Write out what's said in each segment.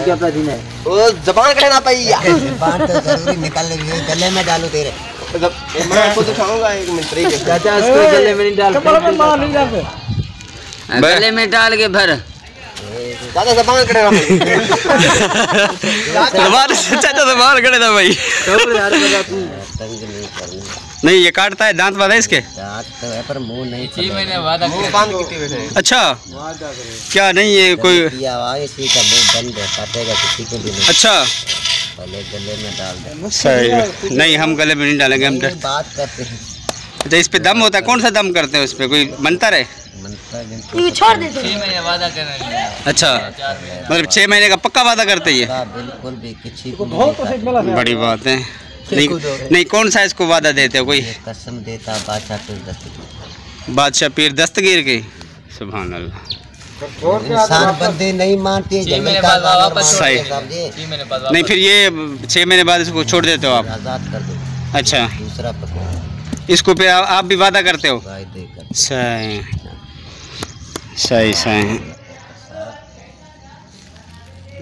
क्या प्राचीन है वो जबान कहना पाई बात तो जरूरी निकाल ले गले में डालो तेरे मैं खुद उठाऊंगा 1 मिनट तरीके चाचा इसको गले में नहीं डाल गले में डाल के भर दादा जबान कहना चाचा तो बाहर खड़े था भाई। नहीं ये काटता है, दांत वादा है इसके। दांत तो है पर मुंह नहीं 6 महीने वादा बांध के बैठे। अच्छा क्या नहीं ये कोई आवाज इसी का मुंह बंद है काटेगा किसी को भी नहीं। अच्छा पहले गले में डाल दे सही नहीं हम गले में नहीं डालेंगे हम। बात करते हैं अच्छा इस पे दम होता है, कौन सा दम करते हैं उस पे, कोई मंतर है? छोड़ देते 6 महीने वादा कर रहे हैं। अच्छा मतलब 6 महीने का पक्का वादा करते ही है। बिल्कुल भी किसी को बड़ी बात है। नहीं कौन सा इसको वादा देते हो? कोई कसम देता बादशाह पीर दस्तगीर बादशाह पीर दस्तगीर की। सुभान अल्लाह। इंसान बंदे नहीं मानते सही नहीं फिर ये 6 महीने बाद इसको छोड़ देते हो आप? आजाद कर दो अच्छा दूसरा पकड़ो इसको पे आप भी वादा करते हो? वायदे कर सही सही सही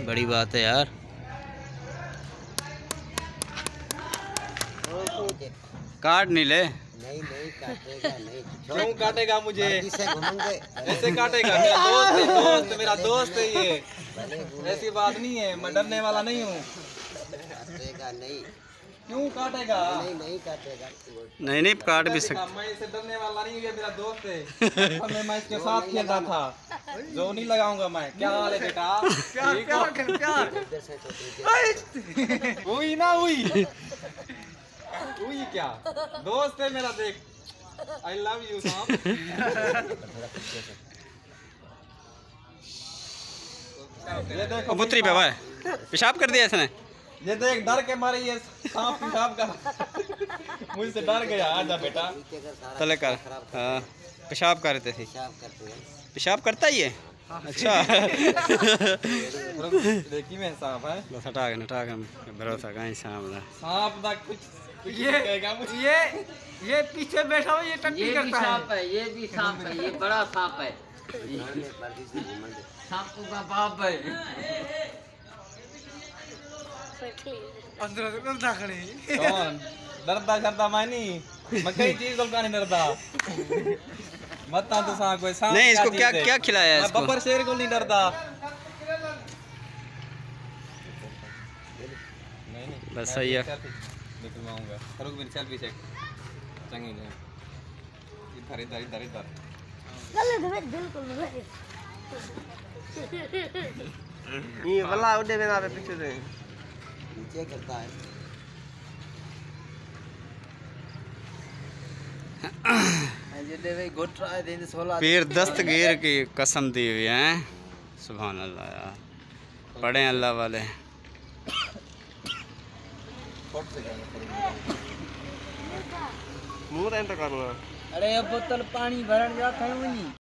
बड़ी बात है यार। काट नहीं ले नहीं काटेगा नहीं क्यों काटेगा मुझे? से घूमेंगे ऐसे काटेगा? मेरा दोस्त है, दोस्त मेरा दोस्त है ये। ऐसी बात नहीं है, मैं डरने वाला नहीं हूँ। काटेगा नहीं क्यों काटेगा? नहीं काटेगा नहीं काट भी सकते। मैं इससे डरने वाला नहीं हूँ, ये मेरा दोस्त है। मैं इसके साथ खेल रहा था। जो नहीं लगाऊंगा मैं। क्या हाल है बेटा? प्यार हुई ना हुई हुई क्या? दोस्त है मेरा, देख आई लव यू साहब। ये देखो पुत्री पे भाई पेशाब कर दिया इसने। ये देख डर के मारे ये सांप पेशाब कर मुझसे डर गया। आजा बेटा तले कर। हाँ पेशाब कर रहे थे। पेशाब करता ही है? अच्छा देखी में सांप है। बस हटा के भरोसा कहीं सांप ना सांप दा कुछ ये पीछे बैठा हो, ये टट्टी करता है। सांप है, ये भी सांप है, ये बड़ा सांप है, सांपों का बाप है। अंदर कौन डरता शरता मैं नहीं, मैं कई चीज का नहीं डरता। मत तो सांप कोई सांप नहीं इसको क्या क्या खिलाया है मैं इसको? बब्बर शेर को नहीं डरता। नहीं बस सही है। निकलवाऊंगा रुक मेरी सेल्फी चेक चंगी नहीं इधर इधर इधर इधर ये वाला उड़े में ना पीछे से नीचे करता है पीर दस्तगीर की कसम दी हुई है। सुभान अल्लाह यार पढ़े अल्लाह वाले। मुंह तो करना। अरे बोतल पानी भरन जाता है वही